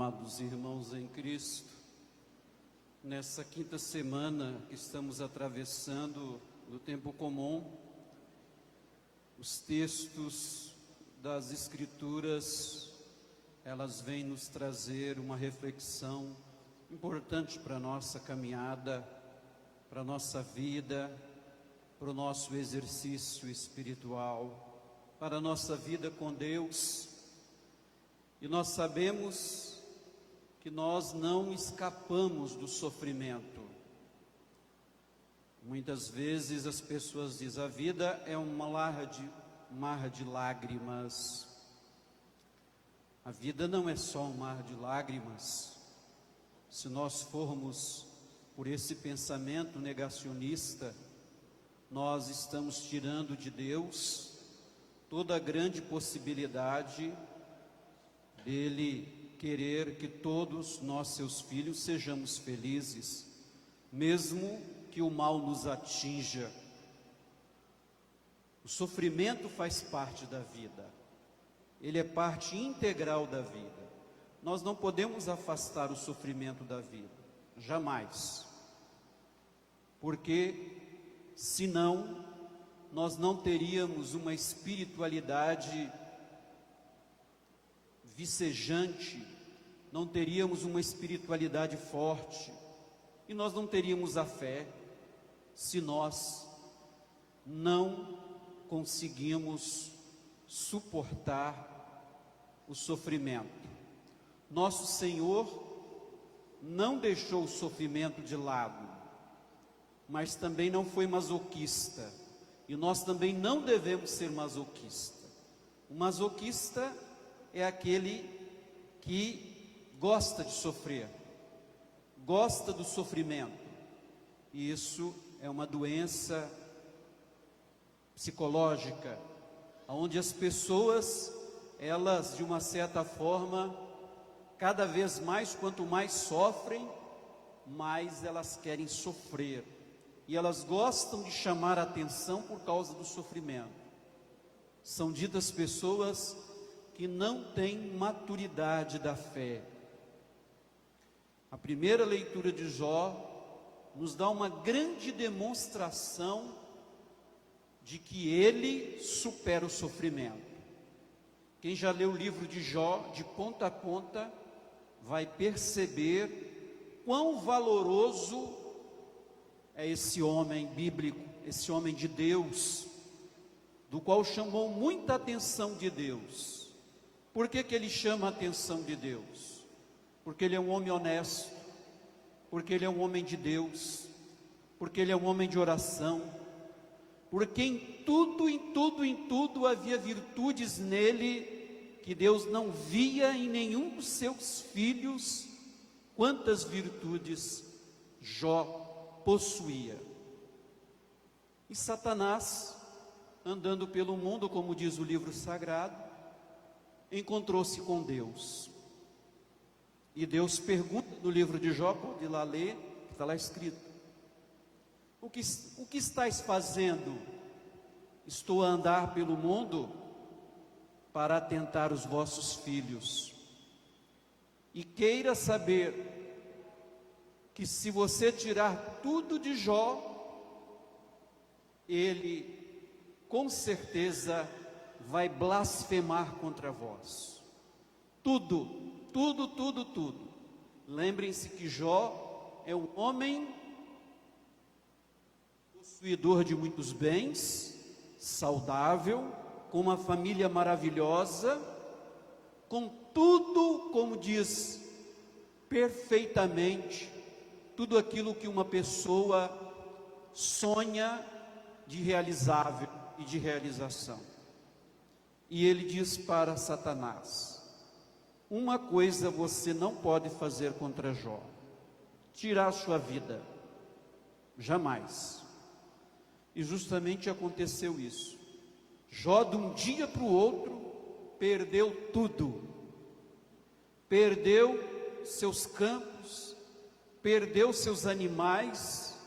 Amados irmãos em Cristo, nessa quinta semana que estamos atravessando do tempo comum, os textos das Escrituras, elas vêm nos trazer uma reflexão importante para a nossa caminhada, para a nossa vida, para o nosso exercício espiritual, para a nossa vida com Deus. E nós sabemos que nós não escapamos do sofrimento. Muitas vezes as pessoas dizem, a vida é um mar de lágrimas. A vida não é só um mar de lágrimas. Se nós formos por esse pensamento negacionista, nós estamos tirando de Deus toda a grande possibilidade dele querer que todos nós, seus filhos, sejamos felizes, mesmo que o mal nos atinja. O sofrimento faz parte da vida, ele é parte integral da vida. Nós não podemos afastar o sofrimento da vida, jamais, porque senão nós não teríamos uma espiritualidade vicejante, não teríamos uma espiritualidade forte, e nós não teríamos a fé se nós não conseguimos suportar o sofrimento. Nosso Senhor não deixou o sofrimento de lado, mas também não foi masoquista, e nós também não devemos ser masoquistas. O masoquista é aquele que gosta de sofrer, gosta do sofrimento, e isso é uma doença psicológica, onde as pessoas, elas de uma certa forma, cada vez mais, quanto mais sofrem, mais elas querem sofrer, e elas gostam de chamar a atenção por causa do sofrimento. São ditas pessoas que não têm maturidade da fé. A primeira leitura de Jó nos dá uma grande demonstração de que ele supera o sofrimento. Quem já leu o livro de Jó de ponta a ponta vai perceber quão valoroso é esse homem bíblico, esse homem de Deus, do qual chamou muita atenção de Deus. Por que ele chama a atenção de Deus? Porque ele é um homem honesto, porque ele é um homem de Deus, porque ele é um homem de oração, porque em tudo havia virtudes nele que Deus não via em nenhum dos seus filhos. Quantas virtudes Jó possuía. E Satanás, andando pelo mundo, como diz o livro sagrado, encontrou-se com Deus. E Deus pergunta no livro de Jó, pode ir lá ler, está lá escrito: o que estáis fazendo? Estou a andar pelo mundo para atentar os vossos filhos. E queira saber que se você tirar tudo de Jó, ele com certeza vai blasfemar contra vós. Tudo. Lembrem-se que Jó é um homem possuidor de muitos bens, saudável, com uma família maravilhosa, com tudo, como diz, perfeitamente, tudo aquilo que uma pessoa sonha de realizável e de realização. E ele diz para Satanás: uma coisa você não pode fazer contra Jó: tirar a sua vida, jamais. E justamente aconteceu isso. Jó, de um dia para o outro, perdeu tudo. Perdeu seus campos, perdeu seus animais,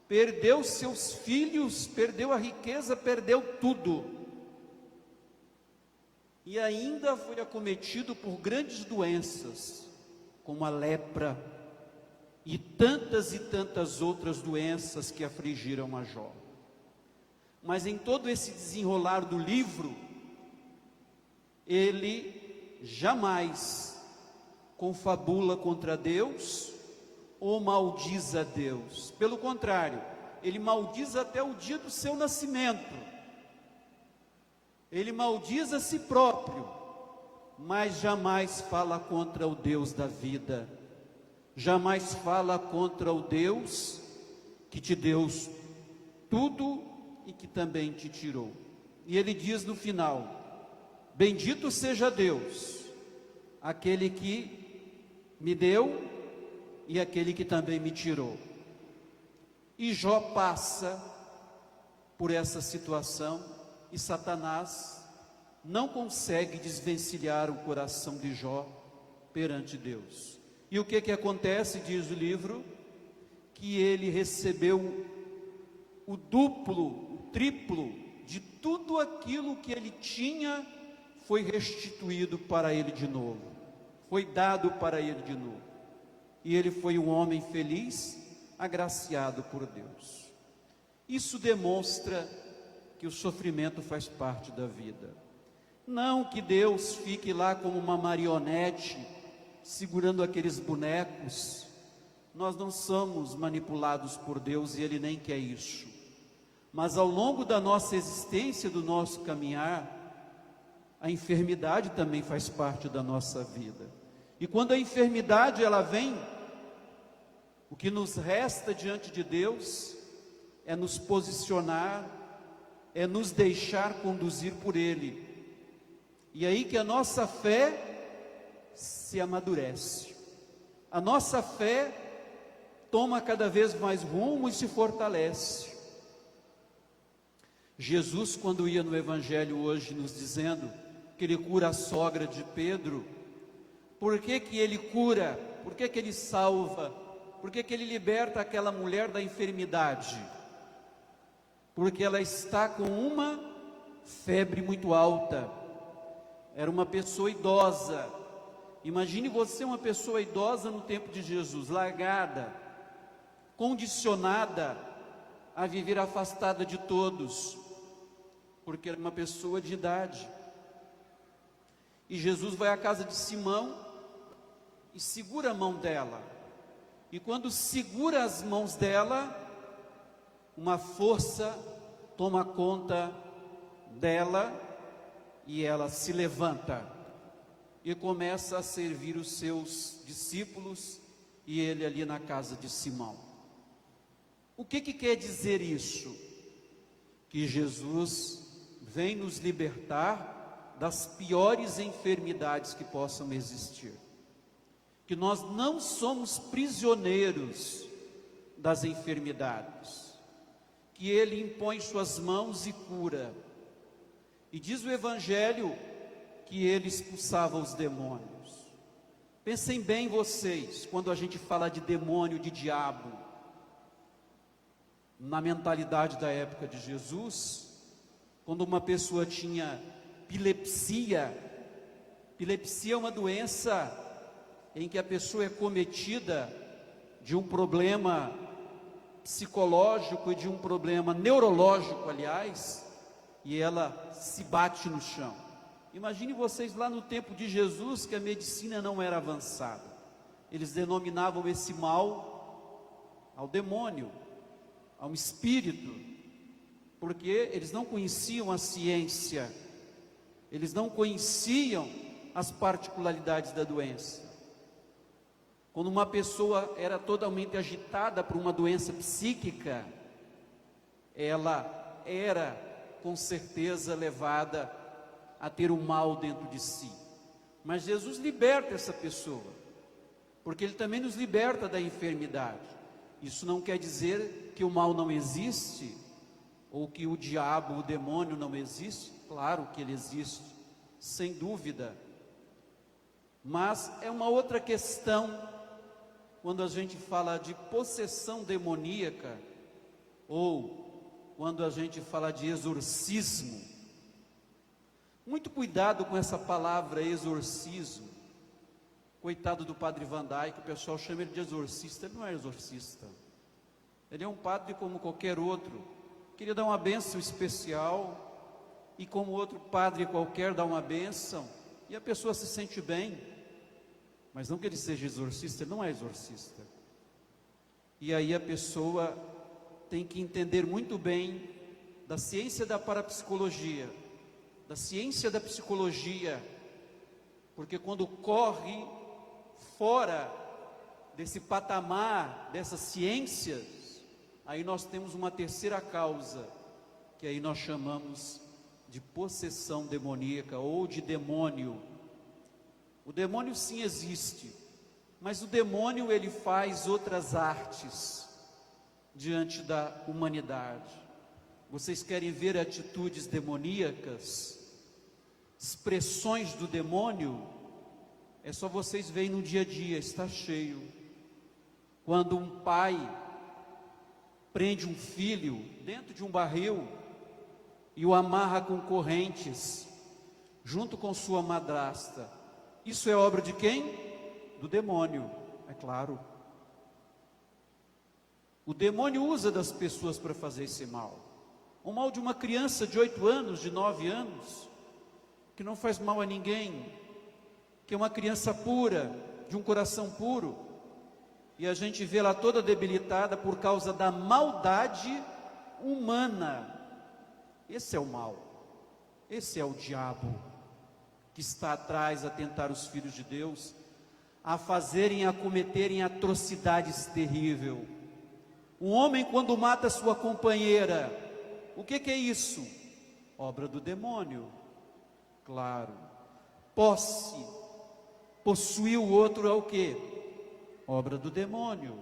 perdeu seus filhos, perdeu a riqueza, perdeu tudo. E ainda foi acometido por grandes doenças, como a lepra e tantas outras doenças que afligiram a Jó. Mas em todo esse desenrolar do livro, ele jamais confabula contra Deus ou maldiz a Deus. Pelo contrário, ele maldiz até o dia do seu nascimento. Ele maldiz a si próprio, mas jamais fala contra o Deus da vida. Jamais fala contra o Deus que te deu tudo e que também te tirou. E ele diz no final: bendito seja Deus, aquele que me deu e aquele que também me tirou. E Jó passa por essa situação e Satanás não consegue desvencilhar o coração de Jó perante Deus. E o que acontece, diz o livro, que ele recebeu o duplo, o triplo de tudo aquilo que ele tinha, foi restituído para ele de novo, foi dado para ele de novo. E ele foi um homem feliz, agraciado por Deus. Isso demonstra que o sofrimento faz parte da vida. Não que Deus fique lá como uma marionete, segurando aqueles bonecos. Nós não somos manipulados por Deus e Ele nem quer isso. Mas ao longo da nossa existência, do nosso caminhar, a enfermidade também faz parte da nossa vida. E quando a enfermidade ela vem, o que nos resta diante de Deus é nos posicionar, é nos deixar conduzir por Ele. E aí que a nossa fé se amadurece, a nossa fé toma cada vez mais rumo e se fortalece. Jesus, quando ia no Evangelho hoje nos dizendo que Ele cura a sogra de Pedro, por que que Ele cura? Por que que Ele salva? Por que que Ele liberta aquela mulher da enfermidade? Porque ela está com uma febre muito alta. Era uma pessoa idosa. Imagine você uma pessoa idosa no tempo de Jesus, largada, condicionada a viver afastada de todos, porque era uma pessoa de idade. E Jesus vai à casa de Simão e segura a mão dela. E quando segura as mãos dela, uma força toma conta dela e ela se levanta e começa a servir os seus discípulos e ele ali na casa de Simão. O que quer dizer isso? Que Jesus vem nos libertar das piores enfermidades que possam existir. Que nós não somos prisioneiros das enfermidades. Que Ele impõe suas mãos e cura. E diz o Evangelho que Ele expulsava os demônios. Pensem bem vocês, quando a gente fala de demônio, de diabo, na mentalidade da época de Jesus, quando uma pessoa tinha epilepsia é uma doença em que a pessoa é cometida de um problema psicológico e de um problema neurológico, aliás, e ela se bate no chão. Imagine vocês lá no tempo de Jesus, que a medicina não era avançada. Eles denominavam esse mal ao demônio, a um espírito, porque eles não conheciam a ciência, eles não conheciam as particularidades da doença. Quando uma pessoa era totalmente agitada por uma doença psíquica, ela era com certeza levada a ter o mal dentro de si. Mas Jesus liberta essa pessoa, porque Ele também nos liberta da enfermidade. Isso não quer dizer que o mal não existe, ou que o diabo, o demônio não existe. Claro que ele existe, sem dúvida. Mas é uma outra questão quando a gente fala de possessão demoníaca, ou quando a gente fala de exorcismo. Muito cuidado com essa palavra exorcismo. Coitado do padre Van Dyck, o pessoal chama ele de exorcista. Ele não é exorcista. Ele é um padre como qualquer outro. Queria dar uma bênção especial, e como outro padre qualquer dá uma bênção, e a pessoa se sente bem. Mas não que ele seja exorcista, ele não é exorcista. E aí a pessoa tem que entender muito bem da ciência da parapsicologia, da ciência da psicologia, porque quando corre fora desse patamar, dessas ciências, aí nós temos uma terceira causa, que aí nós chamamos de possessão demoníaca ou de demônio. O demônio sim existe, mas o demônio ele faz outras artes diante da humanidade. Vocês querem ver atitudes demoníacas, expressões do demônio? É só vocês verem no dia a dia, está cheio. Quando um pai prende um filho dentro de um barril e o amarra com correntes, junto com sua madrasta, isso é obra de quem? Do demônio, é claro. O demônio usa das pessoas para fazer esse mal. O mal de uma criança de 8 anos, de 9 anos, que não faz mal a ninguém, que é uma criança pura, de um coração puro, e a gente vê ela toda debilitada por causa da maldade humana. Esse é o mal, esse é o diabo, que está atrás a tentar os filhos de Deus, a fazerem, a cometerem atrocidades terríveis. Um homem quando mata sua companheira, o que é isso? Obra do demônio, claro. Posse, possuir o outro é o que? Obra do demônio.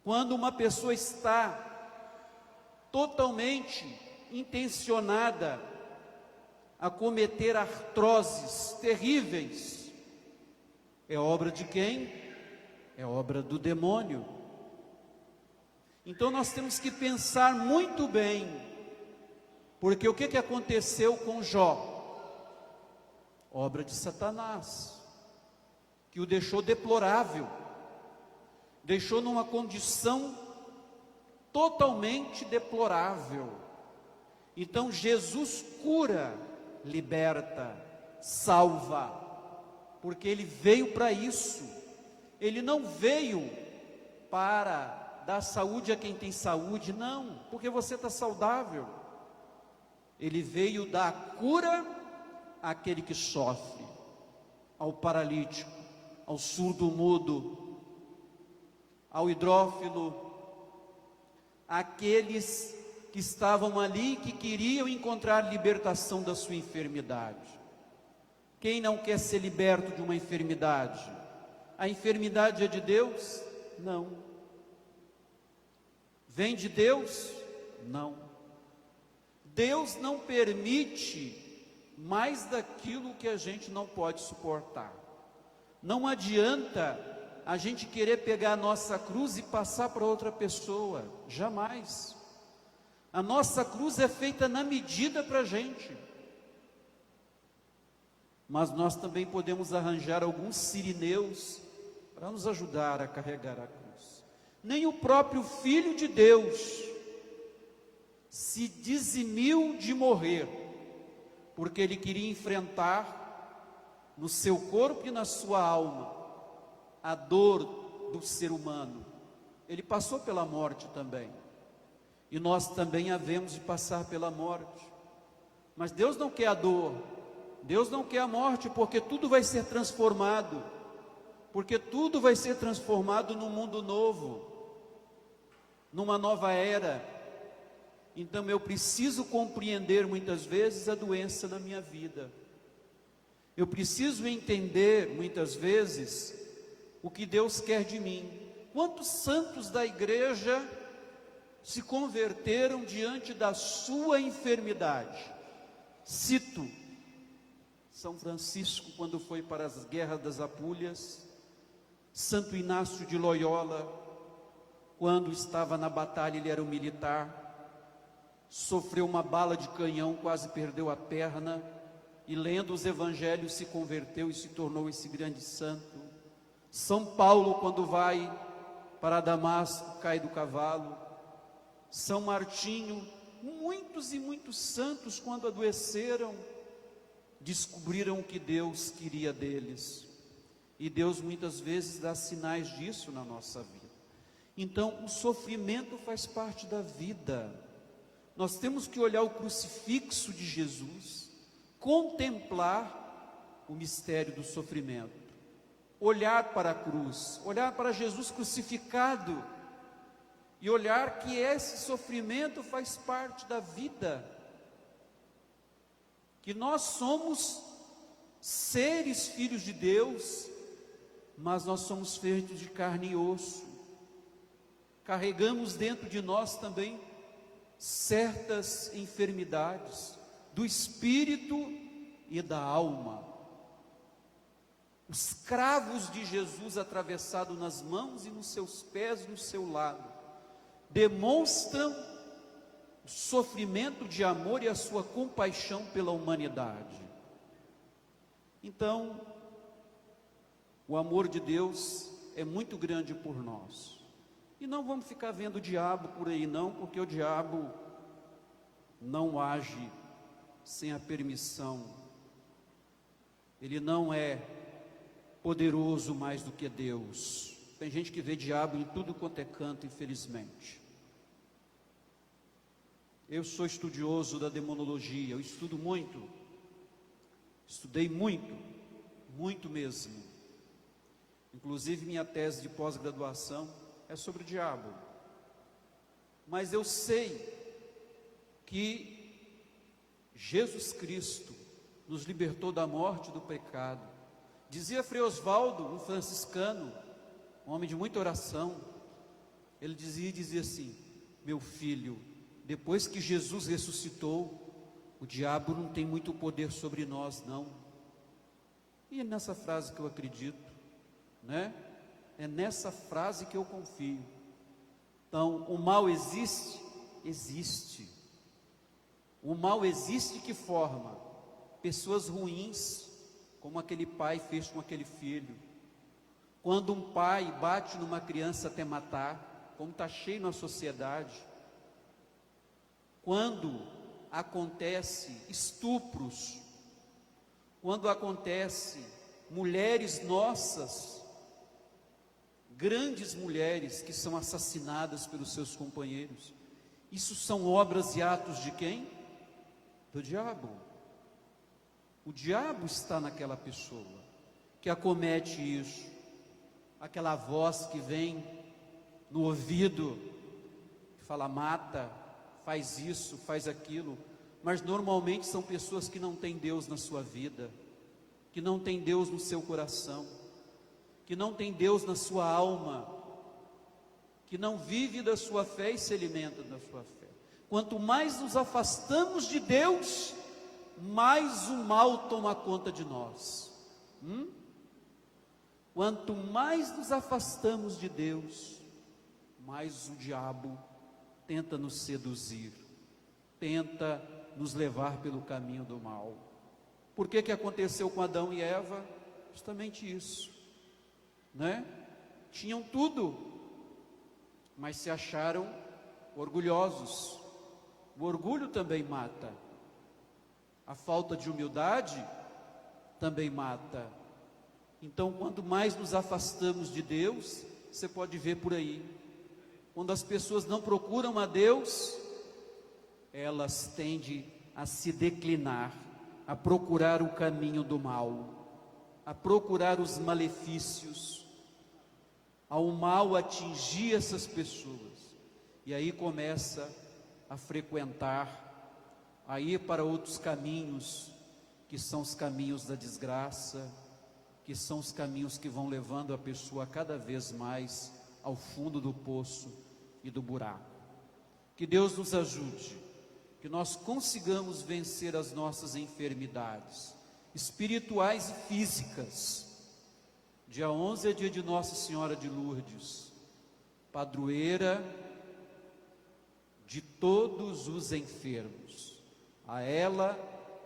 Quando uma pessoa está totalmente intencionada a cometer artroses terríveis, é obra de quem? É obra do demônio. Então nós temos que pensar muito bem, porque o que aconteceu com Jó? Obra de Satanás, que o deixou deplorável, deixou numa condição totalmente deplorável. Então Jesus cura, liberta, salva, porque Ele veio para isso. Ele não veio para dar saúde a quem tem saúde, não, porque você está saudável. Ele veio dar cura àquele que sofre, ao paralítico, ao surdo-mudo, ao hidrófilo, aqueles que estavam ali, que queriam encontrar libertação da sua enfermidade. Quem não quer ser liberto de uma enfermidade? A enfermidade é de Deus? Não. Vem de Deus? Não. Deus não permite mais daquilo que a gente não pode suportar. Não adianta a gente querer pegar a nossa cruz e passar para outra pessoa, jamais. A nossa cruz é feita na medida para a gente. Mas nós também podemos arranjar alguns sirineus para nos ajudar a carregar a cruz. Nem o próprio Filho de Deus se dizimiu de morrer, porque Ele queria enfrentar no seu corpo e na sua alma a dor do ser humano. Ele passou pela morte também, e nós também havemos de passar pela morte. Mas Deus não quer a dor, Deus não quer a morte, porque tudo vai ser transformado, porque tudo vai ser transformado num mundo novo, numa nova era. Então eu preciso compreender muitas vezes a doença na minha vida. Eu preciso entender muitas vezes o que Deus quer de mim. Quantos santos da igreja se converteram diante da sua enfermidade? Cito São Francisco, quando foi para as guerras das Apulhas, Santo Inácio de Loyola, quando estava na batalha, ele era um militar, sofreu uma bala de canhão, quase perdeu a perna, e lendo os evangelhos se converteu e se tornou esse grande santo. São Paulo, quando vai para Damasco, cai do cavalo. São Martinho, muitos e muitos santos, quando adoeceram, descobriram o que Deus queria deles. E Deus muitas vezes dá sinais disso na nossa vida. Então, o sofrimento faz parte da vida. Nós temos que olhar o crucifixo de Jesus, contemplar o mistério do sofrimento, olhar para a cruz, olhar para Jesus crucificado e olhar que esse sofrimento faz parte da vida, que nós somos seres filhos de Deus, mas nós somos feitos de carne e osso, carregamos dentro de nós também certas enfermidades do espírito e da alma. Os cravos de Jesus atravessados nas mãos e nos seus pés, no seu lado, demonstram o sofrimento de amor e a sua compaixão pela humanidade. Então, o amor de Deus é muito grande por nós. E não vamos ficar vendo o diabo por aí não, porque o diabo não age sem a permissão. Ele não é poderoso mais do que Deus. Tem gente que vê diabo em tudo quanto é canto, infelizmente. Eu sou estudioso da demonologia, eu estudo muito, estudei muito, muito mesmo. Inclusive minha tese de pós-graduação é sobre o diabo. Mas eu sei que Jesus Cristo nos libertou da morte e do pecado. Dizia Frei Oswaldo, um franciscano, um homem de muita oração, ele dizia assim: meu filho, depois que Jesus ressuscitou, o diabo não tem muito poder sobre nós não. E é nessa frase que eu acredito, né? É nessa frase que eu confio. Então, o mal existe? Existe. O mal existe de que forma? Pessoas ruins, como aquele pai fez com aquele filho. Quando um pai bate numa criança até matar, como está cheio na sociedade. Quando acontece estupros, quando acontece mulheres nossas, grandes mulheres que são assassinadas pelos seus companheiros, isso são obras e atos de quem? Do diabo. O diabo está naquela pessoa que acomete isso. Aquela voz que vem no ouvido, que fala mata, faz isso, faz aquilo, mas normalmente são pessoas que não têm Deus na sua vida, que não têm Deus no seu coração, que não têm Deus na sua alma, que não vive da sua fé e se alimenta da sua fé. Quanto mais nos afastamos de Deus, mais o mal toma conta de nós. Quanto mais nos afastamos de Deus, mais o diabo tenta nos seduzir, tenta nos levar pelo caminho do mal. Por que aconteceu com Adão e Eva? Justamente isso, né? Tinham tudo, mas se acharam orgulhosos. O orgulho também mata. A falta de humildade também mata. Então, quanto mais nos afastamos de Deus, você pode ver por aí, quando as pessoas não procuram a Deus, elas tendem a se declinar, a procurar o caminho do mal, a procurar os malefícios, ao mal atingir essas pessoas, e aí começa a frequentar, a ir para outros caminhos, que são os caminhos da desgraça, que são os caminhos que vão levando a pessoa cada vez mais ao fundo do poço e do buraco. Que Deus nos ajude, que nós consigamos vencer as nossas enfermidades espirituais e físicas. Dia 11 é dia de Nossa Senhora de Lourdes, padroeira de todos os enfermos. A ela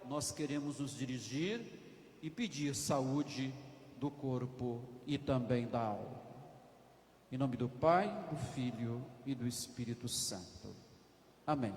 nós queremos nos dirigir e pedir saúde do corpo e também da alma. Em nome do Pai, do Filho e do Espírito Santo. Amém.